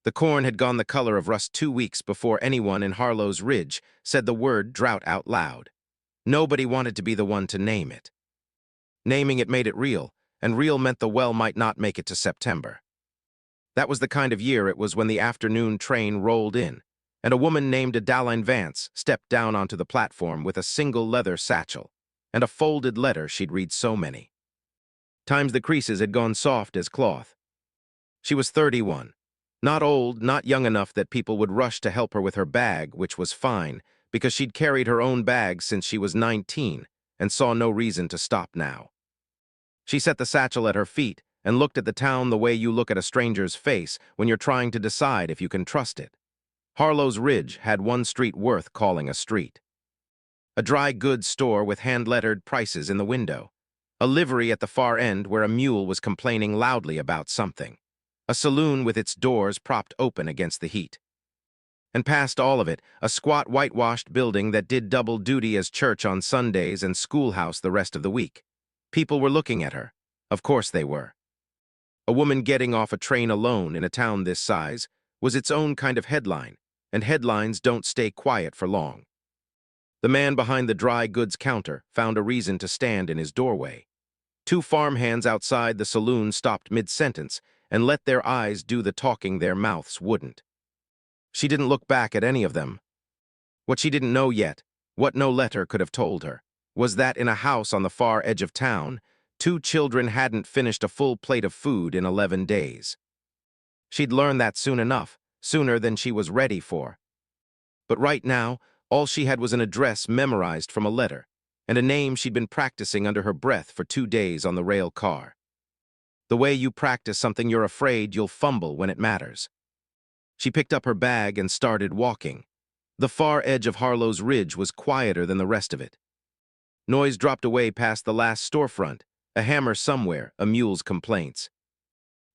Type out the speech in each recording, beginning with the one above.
The corn had gone the color of rust 2 weeks before anyone in Harlow's Ridge said the word drought out loud. Nobody wanted to be the one to name it. Naming it made it real, and real meant the well might not make it to September. That was the kind of year it was when the afternoon train rolled in, and a woman named Adaline Vance stepped down onto the platform with a single leather satchel and a folded letter she'd read so many times the creases had gone soft as cloth. She was 31. Not old, not young enough that people would rush to help her with her bag, which was fine, because she'd carried her own bag since she was 19 and saw no reason to stop now. She set the satchel at her feet and looked at the town the way you look at a stranger's face when you're trying to decide if you can trust it. Harlow's Ridge had one street worth calling a street. A dry goods store with hand-lettered prices in the window. A livery at the far end where a mule was complaining loudly about something. A saloon with its doors propped open against the heat. And past all of it, a squat whitewashed building that did double duty as church on Sundays and schoolhouse the rest of the week. People were looking at her. Of course they were. A woman getting off a train alone in a town this size was its own kind of headline, and headlines don't stay quiet for long. The man behind the dry goods counter found a reason to stand in his doorway. Two farmhands outside the saloon stopped mid-sentence and let their eyes do the talking their mouths wouldn't. She didn't look back at any of them. What she didn't know yet, what no letter could have told her, was that in a house on the far edge of town, 2 children hadn't finished a full plate of food in 11 days. She'd learn that soon enough, sooner than she was ready for. But right now, all she had was an address memorized from a letter, and a name she'd been practicing under her breath for 2 days on the rail car. The way you practice something you're afraid you'll fumble when it matters. She picked up her bag and started walking. The far edge of Harlow's Ridge was quieter than the rest of it. Noise dropped away past the last storefront, a hammer somewhere, a mule's complaints.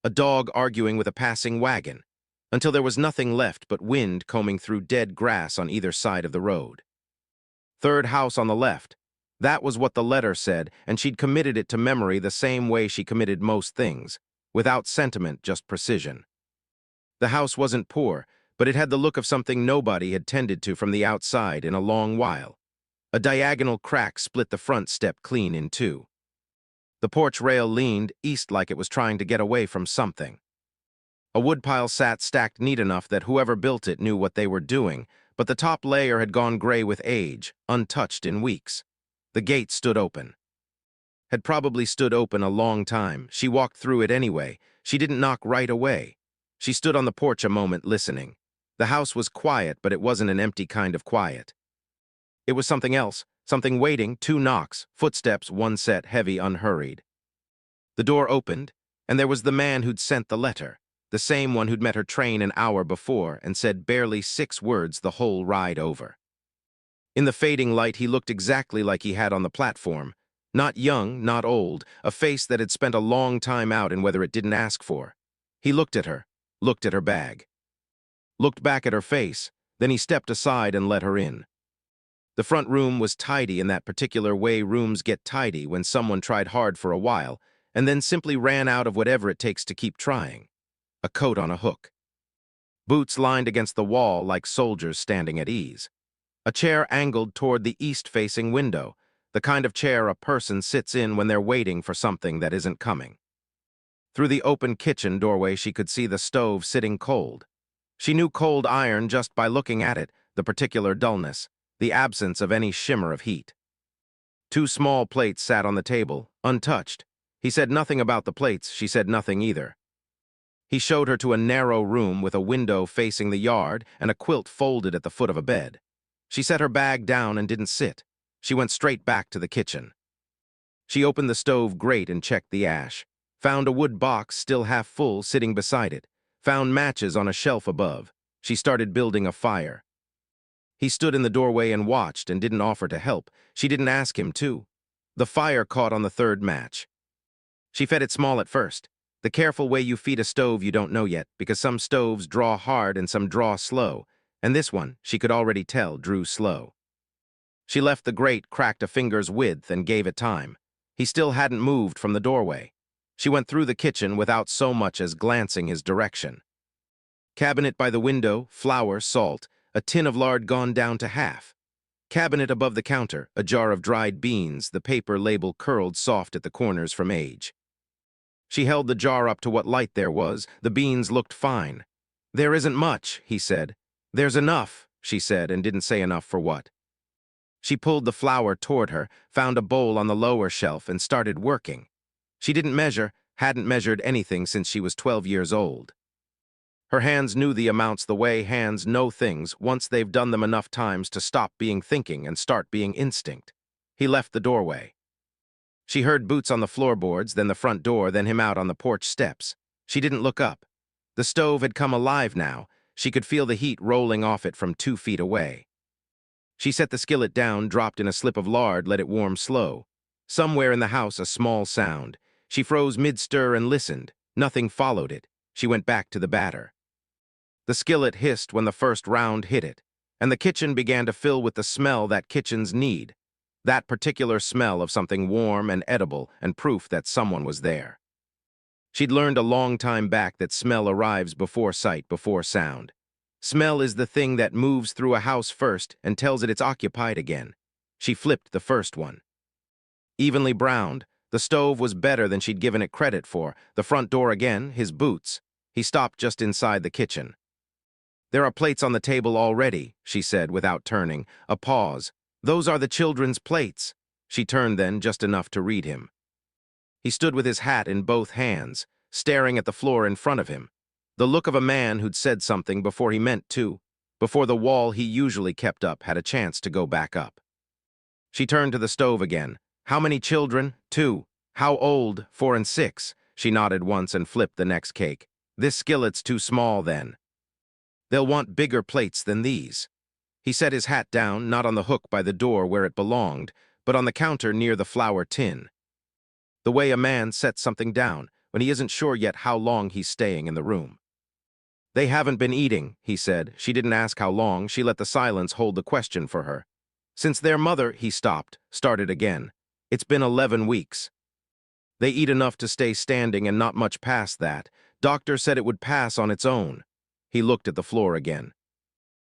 A dog arguing with a passing wagon, until there was nothing left but wind combing through dead grass on either side of the road. Third house on the left. That was what the letter said, and she'd committed it to memory the same way she committed most things, without sentiment, just precision. The house wasn't poor, but it had the look of something nobody had tended to from the outside in a long while. A diagonal crack split the front step clean in two. The porch rail leaned east like it was trying to get away from something. A woodpile sat stacked neat enough that whoever built it knew what they were doing, but the top layer had gone gray with age, untouched in weeks. The gate stood open. Had probably stood open a long time. She walked through it anyway. She didn't knock right away. She stood on the porch a moment, listening. The house was quiet, but it wasn't an empty kind of quiet. It was something else, something waiting, 2 knocks, footsteps, one set, heavy, unhurried. The door opened, and there was the man who'd sent the letter, the same one who'd met her train an hour before and said barely 6 words the whole ride over. In the fading light, he looked exactly like he had on the platform. Not young, not old, a face that had spent a long time out in weather it didn't ask for. He looked at her bag. Looked back at her face, then he stepped aside and let her in. The front room was tidy in that particular way rooms get tidy when someone tried hard for a while and then simply ran out of whatever it takes to keep trying. A coat on a hook. Boots lined against the wall like soldiers standing at ease. A chair angled toward the east-facing window, the kind of chair a person sits in when they're waiting for something that isn't coming. Through the open kitchen doorway, she could see the stove sitting cold. She knew cold iron just by looking at it, the particular dullness, the absence of any shimmer of heat. 2 small plates sat on the table, untouched. He said nothing about the plates, she said nothing either. He showed her to a narrow room with a window facing the yard and a quilt folded at the foot of a bed. She set her bag down and didn't sit. She went straight back to the kitchen. She opened the stove grate and checked the ash. Found a wood box still half full sitting beside it. Found matches on a shelf above. She started building a fire. He stood in the doorway and watched and didn't offer to help. She didn't ask him to. The fire caught on the 3rd match. She fed it small at first. The careful way you feed a stove you don't know yet, because some stoves draw hard and some draw slow. And this one, she could already tell, drew slow. She left the grate cracked a finger's width and gave it time. He still hadn't moved from the doorway. She went through the kitchen without so much as glancing his direction. Cabinet by the window, flour, salt, a tin of lard gone down to half. Cabinet above the counter, a jar of dried beans, the paper label curled soft at the corners from age. She held the jar up to what light there was. The beans looked fine. "There isn't much," he said. "There's enough," she said, and didn't say enough for what. She pulled the flour toward her, found a bowl on the lower shelf, and started working. She didn't measure, hadn't measured anything since she was 12 years old. Her hands knew the amounts the way hands know things once they've done them enough times to stop being thinking and start being instinct. He left the doorway. She heard boots on the floorboards, then the front door, then him out on the porch steps. She didn't look up. The stove had come alive now. She could feel the heat rolling off it from 2 feet away. She set the skillet down, dropped in a slip of lard, let it warm slow. Somewhere in the house, a small sound. She froze mid-stir and listened. Nothing followed it. She went back to the batter. The skillet hissed when the first round hit it, and the kitchen began to fill with the smell that kitchens need. That particular smell of something warm and edible and proof that someone was there. She'd learned a long time back that smell arrives before sight, before sound. Smell is the thing that moves through a house first and tells it it's occupied again. She flipped the first one. Evenly browned, the stove was better than she'd given it credit for. The front door again, his boots. He stopped just inside the kitchen. "There are plates on the table already," she said without turning. A pause. "Those are the children's plates." She turned then just enough to read him. He stood with his hat in both hands, staring at the floor in front of him. The look of a man who'd said something before he meant to, before the wall he usually kept up had a chance to go back up. She turned to the stove again. "How many children?" "2. "How old?" 4 and 6. She nodded once and flipped the next cake. "This skillet's too small then. They'll want bigger plates than these." He set his hat down, not on the hook by the door where it belonged, but on the counter near the flour tin. The way a man sets something down when he isn't sure yet how long he's staying in the room. "They haven't been eating," he said. She didn't ask how long. She let the silence hold the question for her. "Since their mother," he stopped, started again. "It's been 11 weeks. They eat enough to stay standing and not much past that. Doctor said it would pass on its own." He looked at the floor again.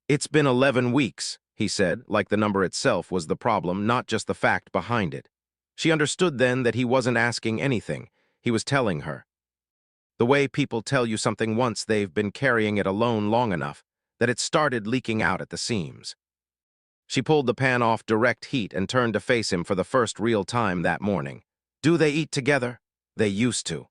"It's been 11 weeks, he said, like the number itself was the problem, not just the fact behind it. She understood then that he wasn't asking anything. He was telling her. The way people tell you something once they've been carrying it alone long enough that it started leaking out at the seams. She pulled the pan off direct heat and turned to face him for the first real time that morning. "Do they eat together?" "They used to.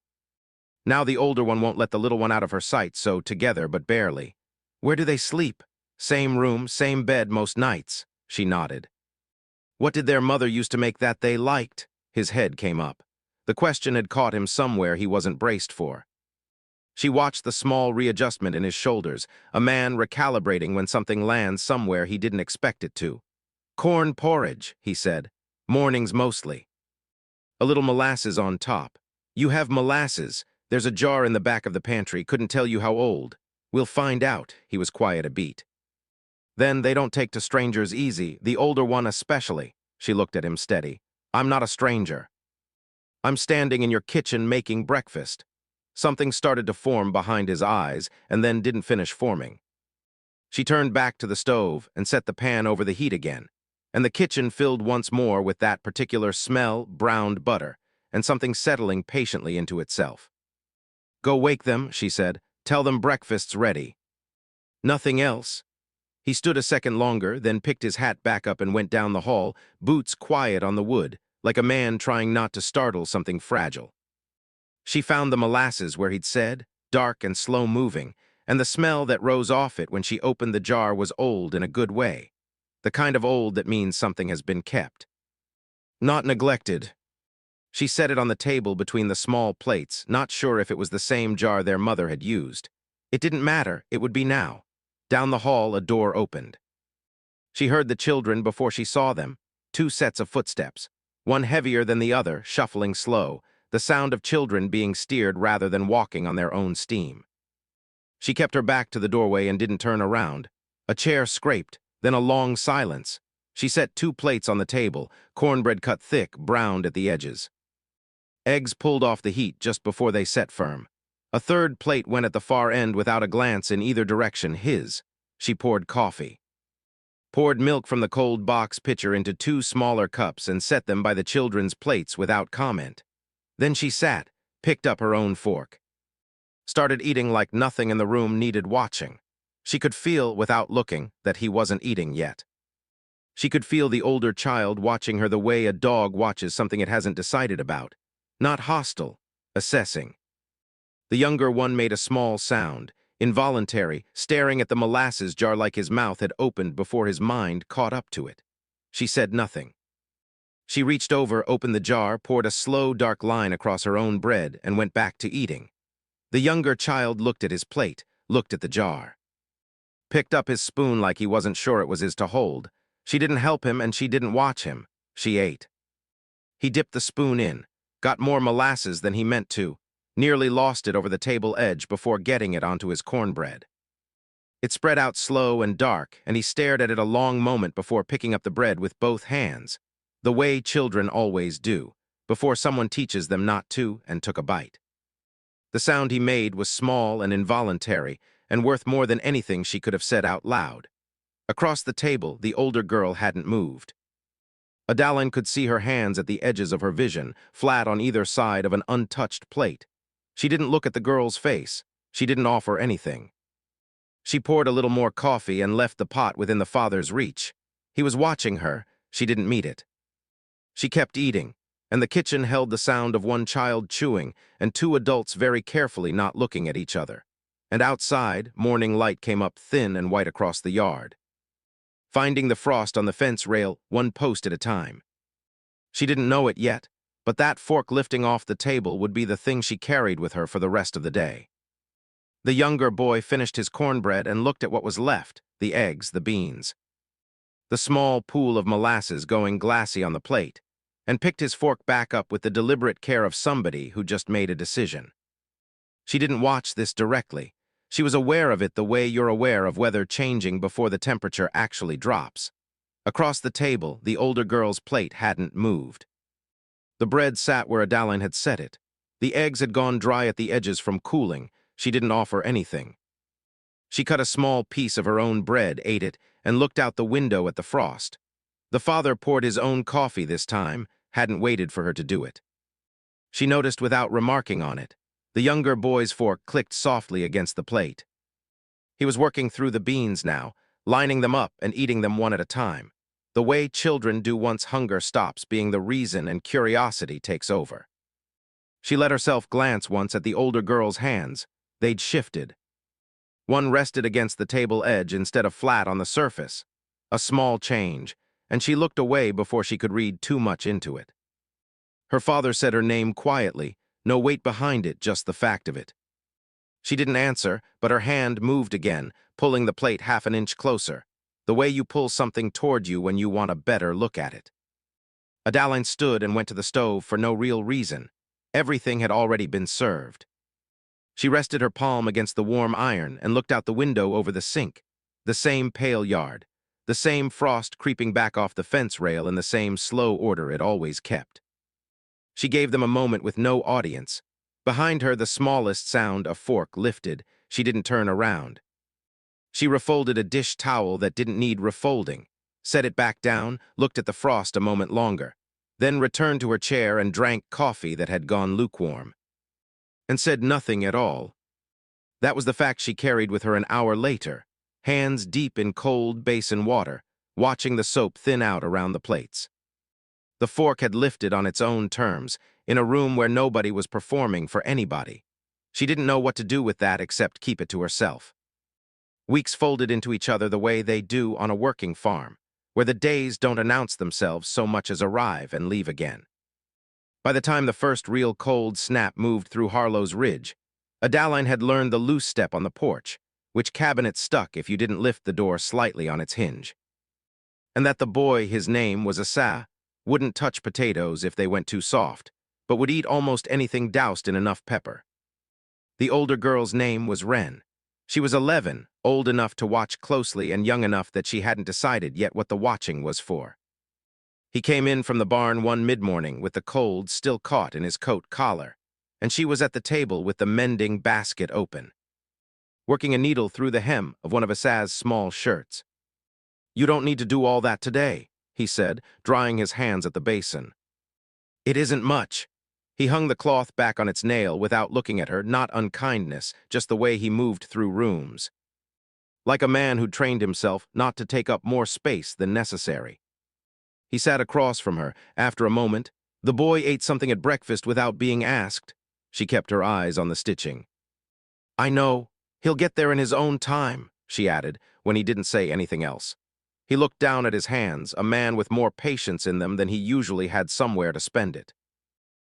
Now the older one won't let the little one out of her sight, so together, but barely." "Where do they sleep?" "Same room, same bed most nights." She nodded. "What did their mother used to make that they liked?" His head came up. The question had caught him somewhere he wasn't braced for. She watched the small readjustment in his shoulders, a man recalibrating when something lands somewhere he didn't expect it to. "Corn porridge," he said. "Mornings mostly. A little molasses on top." "You have molasses. There's a jar in the back of the pantry. Couldn't tell you how old." "We'll find out." He was quiet a beat. "Then they don't take to strangers easy, the older one especially." She looked at him steady. "I'm not a stranger. I'm standing in your kitchen making breakfast." Something started to form behind his eyes and then didn't finish forming. She turned back to the stove and set the pan over the heat again, and the kitchen filled once more with that particular smell, browned butter, and something settling patiently into itself. "Go wake them," she said. "Tell them breakfast's ready." "Nothing else?" He stood a second longer, then picked his hat back up and went down the hall, boots quiet on the wood, like a man trying not to startle something fragile. She found the molasses where he'd said, dark and slow-moving, and the smell that rose off it when she opened the jar was old in a good way, the kind of old that means something has been kept. Not neglected. She set it on the table between the small plates, not sure if it was the same jar their mother had used. It didn't matter, it would be now. Down the hall, a door opened. She heard the children before she saw them, 2 sets of footsteps, one heavier than the other, shuffling slow, the sound of children being steered rather than walking on their own steam. She kept her back to the doorway and didn't turn around. A chair scraped, then a long silence. She set 2 plates on the table, cornbread cut thick, browned at the edges. Eggs pulled off the heat just before they set firm. A third plate went at the far end without a glance in either direction, his. She poured coffee. Poured milk from the cold box pitcher into two smaller cups and set them by the children's plates without comment. Then she sat, picked up her own fork. Started eating like nothing in the room needed watching. She could feel, without looking, that he wasn't eating yet. She could feel the older child watching her the way a dog watches something it hasn't decided about. Not hostile, assessing. The younger one made a small sound, involuntary, staring at the molasses jar like his mouth had opened before his mind caught up to it. She said nothing. She reached over, opened the jar, poured a slow, dark line across her own bread, and went back to eating. The younger child looked at his plate, looked at the jar. Picked up his spoon like he wasn't sure it was his to hold. She didn't help him and she didn't watch him. She ate. He dipped the spoon in, got more molasses than he meant to, nearly lost it over the table edge before getting it onto his cornbread. It spread out slow and dark, and he stared at it a long moment before picking up the bread with both hands, the way children always do, before someone teaches them not to, and took a bite. The sound he made was small and involuntary, and worth more than anything she could have said out loud. Across the table, the older girl hadn't moved. Adaline could see her hands at the edges of her vision, flat on either side of an untouched plate. She didn't look at the girl's face. She didn't offer anything. She poured a little more coffee and left the pot within the father's reach. He was watching her. She didn't meet it. She kept eating, and the kitchen held the sound of one child chewing and two adults very carefully not looking at each other. And outside, morning light came up thin and white across the yard, finding the frost on the fence rail one post at a time. She didn't know it yet, but that fork lifting off the table would be the thing she carried with her for the rest of the day. The younger boy finished his cornbread and looked at what was left, the eggs, the beans, the small pool of molasses going glassy on the plate, and picked his fork back up with the deliberate care of somebody who just made a decision. She didn't watch this directly. She was aware of it the way you're aware of weather changing before the temperature actually drops. Across the table, the older girl's plate hadn't moved. The bread sat where Adaline had set it. The eggs had gone dry at the edges from cooling. She didn't offer anything. She cut a small piece of her own bread, ate it, and looked out the window at the frost. The father poured his own coffee this time, hadn't waited for her to do it. She noticed without remarking on it. The younger boy's fork clicked softly against the plate. He was working through the beans now, lining them up and eating them one at a time, the way children do once hunger stops being the reason and curiosity takes over. She let herself glance once at the older girl's hands. They'd shifted. One rested against the table edge instead of flat on the surface. A small change, and she looked away before she could read too much into it. Her father said her name quietly, no weight behind it, just the fact of it. She didn't answer, but her hand moved again, pulling the plate half an inch closer, the way you pull something toward you when you want a better look at it. Adaline stood and went to the stove for no real reason. Everything had already been served. She rested her palm against the warm iron and looked out the window over the sink. The same pale yard, the same frost creeping back off the fence rail in the same slow order it always kept. She gave them a moment with no audience. Behind her, the smallest sound, a fork, lifted. She didn't turn around. She refolded a dish towel that didn't need refolding, set it back down, looked at the frost a moment longer, then returned to her chair and drank coffee that had gone lukewarm. And said nothing at all. That was the fact she carried with her an hour later, hands deep in cold basin water, watching the soap thin out around the plates. The fork had lifted on its own terms, in a room where nobody was performing for anybody. She didn't know what to do with that except keep it to herself. Weeks folded into each other the way they do on a working farm, where the days don't announce themselves so much as arrive and leave again. By the time the first real cold snap moved through Harlow's Ridge, Adaline had learned the loose step on the porch, which cabinet stuck if you didn't lift the door slightly on its hinge. And that the boy, his name was Asa, wouldn't touch potatoes if they went too soft, but would eat almost anything doused in enough pepper. The older girl's name was Wren. She was 11, old enough to watch closely and young enough that she hadn't decided yet what the watching was for. He came in from the barn one mid-morning with the cold still caught in his coat collar, and she was at the table with the mending basket open, working a needle through the hem of one of Asaz's small shirts. "You don't need to do all that today," he said, drying his hands at the basin. "It isn't much." He hung the cloth back on its nail without looking at her, not unkindness, just the way he moved through rooms. Like a man who trained himself not to take up more space than necessary. He sat across from her. After a moment, "The boy ate something at breakfast without being asked." She kept her eyes on the stitching. "I know. He'll get there in his own time," she added, when he didn't say anything else. He looked down at his hands, a man with more patience in them than he usually had somewhere to spend it.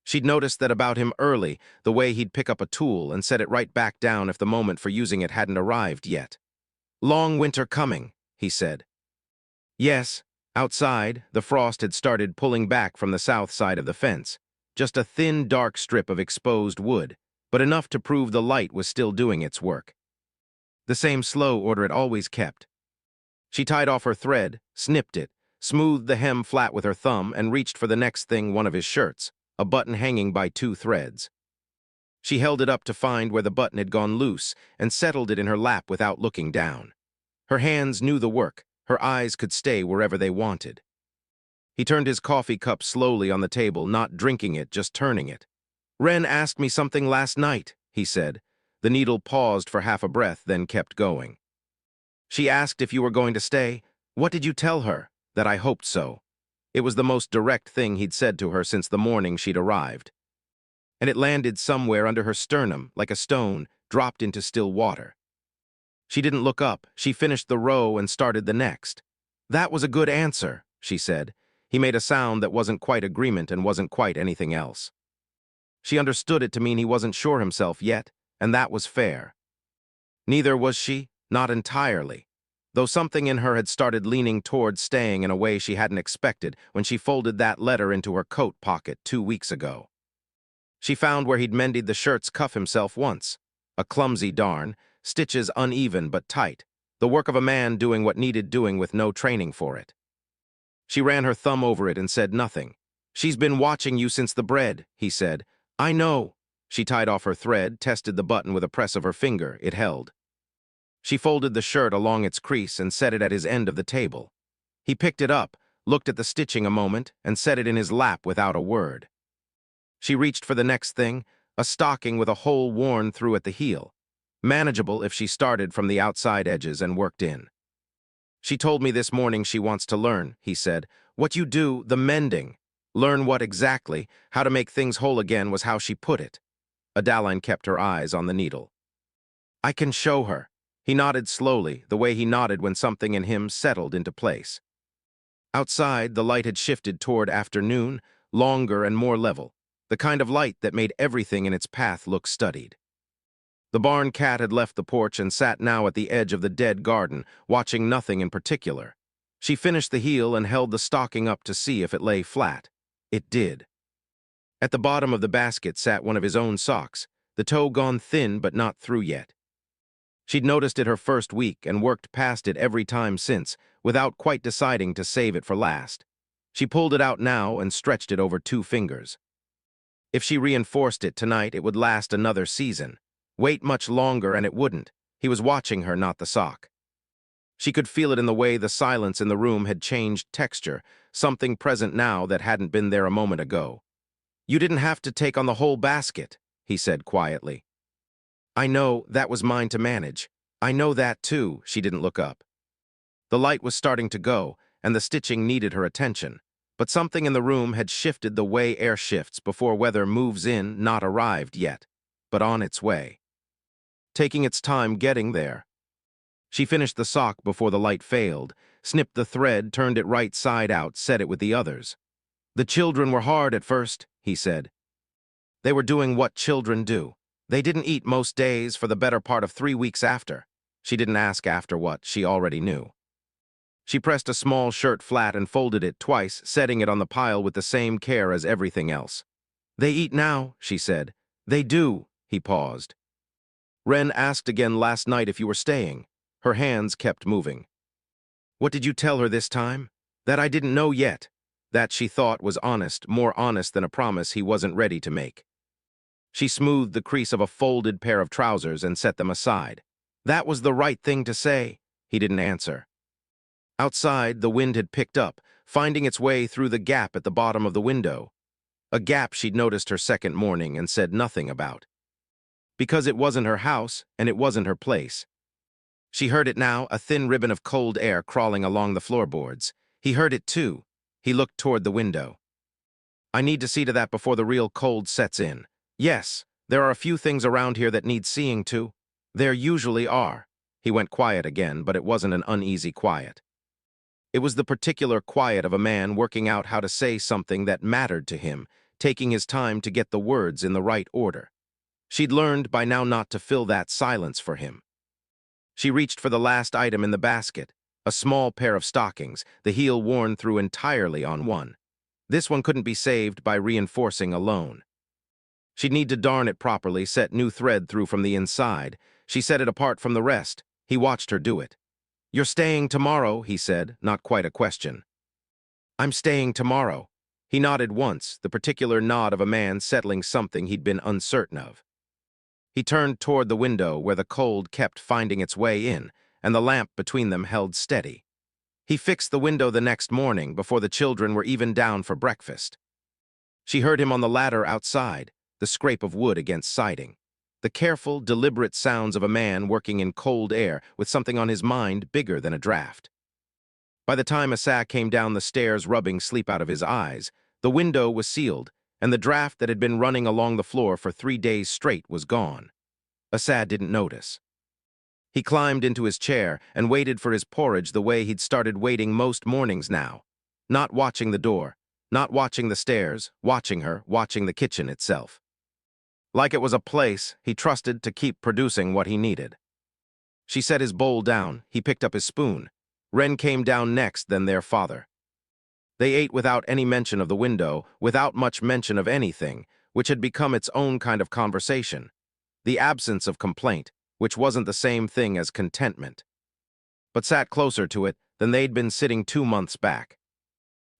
She'd noticed that about him early, the way he'd pick up a tool and set it right back down if the moment for using it hadn't arrived yet. "Long winter coming," he said. Yes, outside, the frost had started pulling back from the south side of the fence, just a thin, dark strip of exposed wood, but enough to prove the light was still doing its work. The same slow order it always kept. She tied off her thread, snipped it, smoothed the hem flat with her thumb, and reached for the next thing, one of his shirts, a button hanging by 2 threads. She held it up to find where the button had gone loose and settled it in her lap without looking down. Her hands knew the work. Her eyes could stay wherever they wanted. He turned his coffee cup slowly on the table, not drinking it, just turning it. "Wren asked me something last night," he said. The needle paused for half a breath, then kept going. "She asked if you were going to stay. What did you tell her?" "That I hoped so." It was the most direct thing he'd said to her since the morning she'd arrived. And it landed somewhere under her sternum, like a stone, dropped into still water. She didn't look up. She finished the row and started the next. "That was a good answer," she said. He made a sound that wasn't quite agreement and wasn't quite anything else. She understood it to mean he wasn't sure himself yet, and that was fair. Neither was she, not entirely, though something in her had started leaning toward staying in a way she hadn't expected when she folded that letter into her coat pocket 2 weeks ago. She found where he'd mended the shirt's cuff himself once. A clumsy darn, stitches uneven but tight, the work of a man doing what needed doing with no training for it. She ran her thumb over it and said nothing. "She's been watching you since the bread," he said. "I know." She tied off her thread, tested the button with a press of her finger. It held. She folded the shirt along its crease and set it at his end of the table. He picked it up, looked at the stitching a moment, and set it in his lap without a word. She reached for the next thing, a stocking with a hole worn through at the heel. Manageable if she started from the outside edges and worked in. "She told me this morning she wants to learn," he said. "What you do, the mending. Learn what exactly, how to make things whole again was how she put it." Adaline kept her eyes on the needle. "I can show her." He nodded slowly, the way he nodded when something in him settled into place. Outside, the light had shifted toward afternoon, longer and more level, the kind of light that made everything in its path look studied. The barn cat had left the porch and sat now at the edge of the dead garden, watching nothing in particular. She finished the heel and held the stocking up to see if it lay flat. It did. At the bottom of the basket sat one of his own socks, the toe gone thin but not through yet. She'd noticed it her first week and worked past it every time since, without quite deciding to save it for last. She pulled it out now and stretched it over 2 fingers. If she reinforced it tonight, it would last another season. Wait much longer and it wouldn't. He was watching her, not the sock. She could feel it in the way the silence in the room had changed texture, something present now that hadn't been there a moment ago. "You didn't have to take on the whole basket," he said quietly. "I know, that was mine to manage. I know that too." She didn't look up. The light was starting to go, and the stitching needed her attention. But something in the room had shifted the way air shifts before weather moves in, not arrived yet, but on its way. Taking its time getting there. She finished the sock before the light failed, snipped the thread, turned it right side out, set it with the others. "The children were hard at first," he said. "They were doing what children do. They didn't eat most days for the better part of 3 weeks after." She didn't ask after what, she already knew. She pressed a small shirt flat and folded it twice, setting it on the pile with the same care as everything else. "They eat now," she said. "They do." He paused. "Wren asked again last night if you were staying." Her hands kept moving. "What did you tell her this time?" "That I didn't know yet." That, she thought, was honest, more honest than a promise he wasn't ready to make. She smoothed the crease of a folded pair of trousers and set them aside. That was the right thing to say. He didn't answer. Outside, the wind had picked up, finding its way through the gap at the bottom of the window. A gap she'd noticed her second morning and said nothing about. Because it wasn't her house, and it wasn't her place. She heard it now, a thin ribbon of cold air crawling along the floorboards. He heard it too. He looked toward the window. I need to see to that before the real cold sets in. Yes, there are a few things around here that need seeing to. There usually are. He went quiet again, but it wasn't an uneasy quiet. It was the particular quiet of a man working out how to say something that mattered to him, taking his time to get the words in the right order. She'd learned by now not to fill that silence for him. She reached for the last item in the basket, a small pair of stockings, the heel worn through entirely on one. This one couldn't be saved by reinforcing alone. She'd need to darn it properly, set new thread through from the inside. She set it apart from the rest. He watched her do it. "You're staying tomorrow," he said, not quite a question. "I'm staying tomorrow." He nodded once, the particular nod of a man settling something he'd been uncertain of. He turned toward the window where the cold kept finding its way in, and the lamp between them held steady. He fixed the window the next morning before the children were even down for breakfast. She heard him on the ladder outside, the scrape of wood against siding. The careful, deliberate sounds of a man working in cold air with something on his mind bigger than a draft. By the time Asa came down the stairs rubbing sleep out of his eyes, the window was sealed, and the draft that had been running along the floor for 3 days straight was gone. Asa didn't notice. He climbed into his chair and waited for his porridge the way he'd started waiting most mornings now. Not watching the door, not watching the stairs, watching her, watching the kitchen itself. Like it was a place he trusted to keep producing what he needed. She set his bowl down. He picked up his spoon. Ren came down next, then their father. They ate without any mention of the window, without much mention of anything, which had become its own kind of conversation. The absence of complaint, which wasn't the same thing as contentment, but sat closer to it than they'd been sitting 2 months back.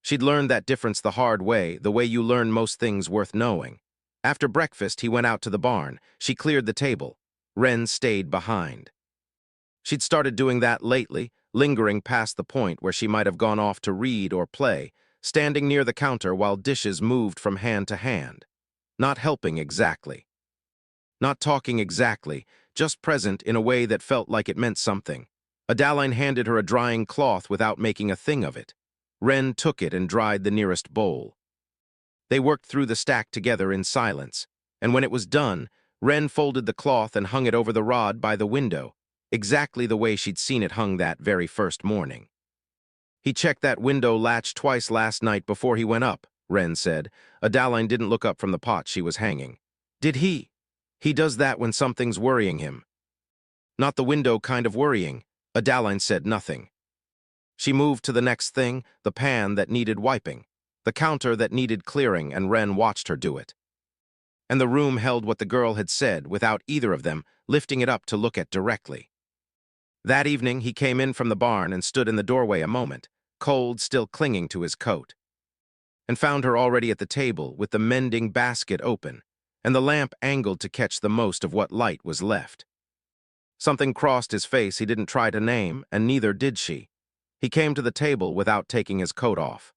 She'd learned that difference the hard way, the way you learn most things worth knowing. After breakfast, he went out to the barn. She cleared the table. Ren stayed behind. She'd started doing that lately, lingering past the point where she might have gone off to read or play, standing near the counter while dishes moved from hand to hand. Not helping exactly. Not talking exactly, just present in a way that felt like it meant something. Adaline handed her a drying cloth without making a thing of it. Ren took it and dried the nearest bowl. They worked through the stack together in silence, and when it was done, Ren folded the cloth and hung it over the rod by the window, exactly the way she'd seen it hung that very first morning. "He checked that window latch twice last night before he went up," Ren said. Adaline didn't look up from the pot she was hanging. "Did he? He does that when something's worrying him." "Not the window kind of worrying." Adaline said nothing. She moved to the next thing, the pan that needed wiping, the counter that needed clearing, and Ren watched her do it. And the room held what the girl had said without either of them lifting it up to look at directly. That evening, he came in from the barn and stood in the doorway a moment, cold still clinging to his coat, and found her already at the table with the mending basket open and the lamp angled to catch the most of what light was left. Something crossed his face he didn't try to name, and neither did she. He came to the table without taking his coat off.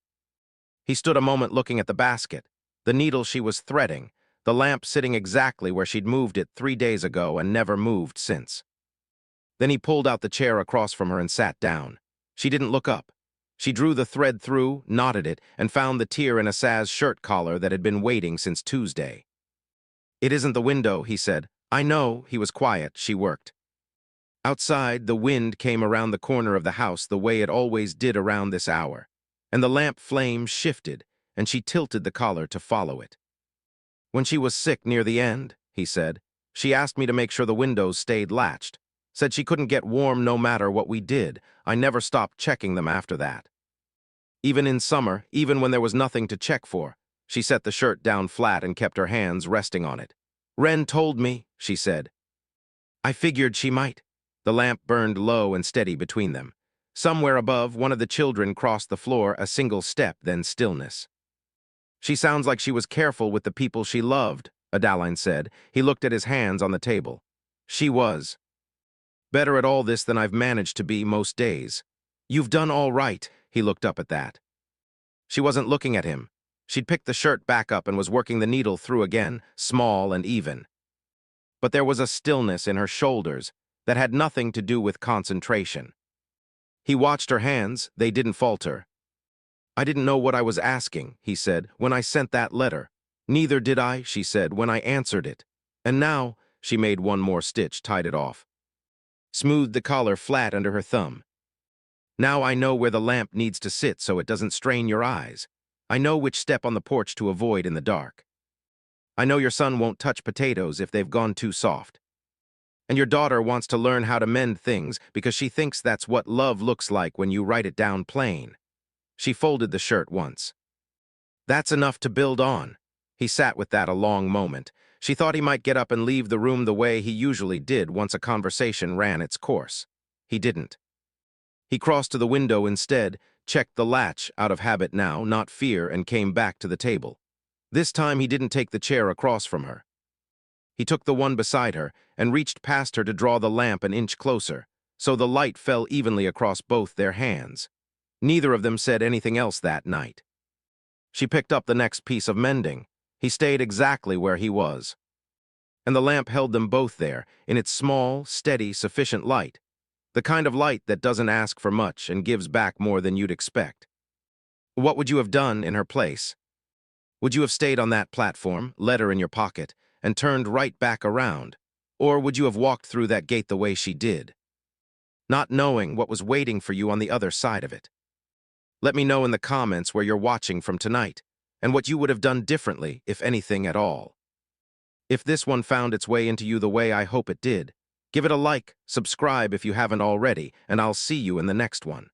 He stood a moment looking at the basket, the needle she was threading, the lamp sitting exactly where she'd moved it 3 days ago and never moved since. Then he pulled out the chair across from her and sat down. She didn't look up. She drew the thread through, knotted it, and found the tear in Asa's shirt collar that had been waiting since Tuesday. "It isn't the window," he said. "I know." He was quiet. She worked. Outside, the wind came around the corner of the house the way it always did around this hour, and the lamp flame shifted, and she tilted the collar to follow it. "When she was sick near the end," he said, "she asked me to make sure the windows stayed latched. Said she couldn't get warm no matter what we did. I never stopped checking them after that. Even in summer, even when there was nothing to check for." She set the shirt down flat and kept her hands resting on it. "Ren told me," she said. "I figured she might." The lamp burned low and steady between them. Somewhere above, one of the children crossed the floor, a single step, then stillness. "She sounds like she was careful with the people she loved," Adaline said. He looked at his hands on the table. She was. Better at all this than I've managed to be most days. You've done all right, he looked up at that. She wasn't looking at him. She'd picked the shirt back up and was working the needle through again, small and even. But there was a stillness in her shoulders that had nothing to do with concentration. He watched her hands, they didn't falter. I didn't know what I was asking, he said, when I sent that letter. Neither did I, she said, when I answered it. And now, she made one more stitch, tied it off. Smoothed the collar flat under her thumb. Now I know where the lamp needs to sit so it doesn't strain your eyes. I know which step on the porch to avoid in the dark. I know your son won't touch potatoes if they've gone too soft. And your daughter wants to learn how to mend things because she thinks that's what love looks like when you write it down plain. She folded the shirt once. That's enough to build on. He sat with that a long moment. She thought he might get up and leave the room the way he usually did once a conversation ran its course. He didn't. He crossed to the window instead, checked the latch out of habit now, not fear, and came back to the table. This time he didn't take the chair across from her. He took the one beside her and reached past her to draw the lamp an inch closer, so the light fell evenly across both their hands. Neither of them said anything else that night. She picked up the next piece of mending. He stayed exactly where he was. And the lamp held them both there, in its small, steady, sufficient light. The kind of light that doesn't ask for much and gives back more than you'd expect. What would you have done in her place? Would you have stayed on that platform, letter in your pocket, and turned right back around? Or would you have walked through that gate the way she did, not knowing what was waiting for you on the other side of it? Let me know in the comments where you're watching from tonight, and what you would have done differently, if anything at all. If this one found its way into you the way I hope it did, give it a like, subscribe if you haven't already, and I'll see you in the next one.